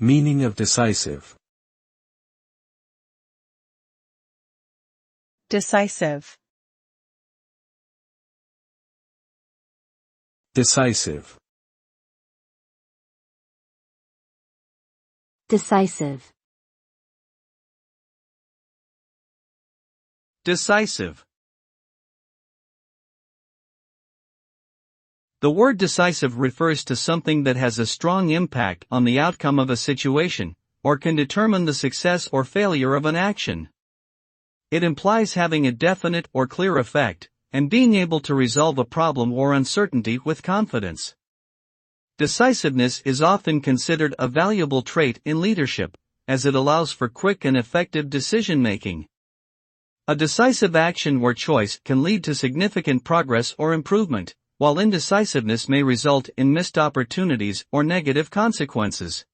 Meaning of decisive. Decisive. Decisive. Decisive. Decisive. The word decisive refers to something that has a strong impact on the outcome of a situation, or can determine the success or failure of an action. It implies having a definite or clear effect, and being able to resolve a problem or uncertainty with confidence. Decisiveness is often considered a valuable trait in leadership, as it allows for quick and effective decision-making. A decisive action or choice can lead to significant progress or improvement, while indecisiveness may result in missed opportunities or negative consequences.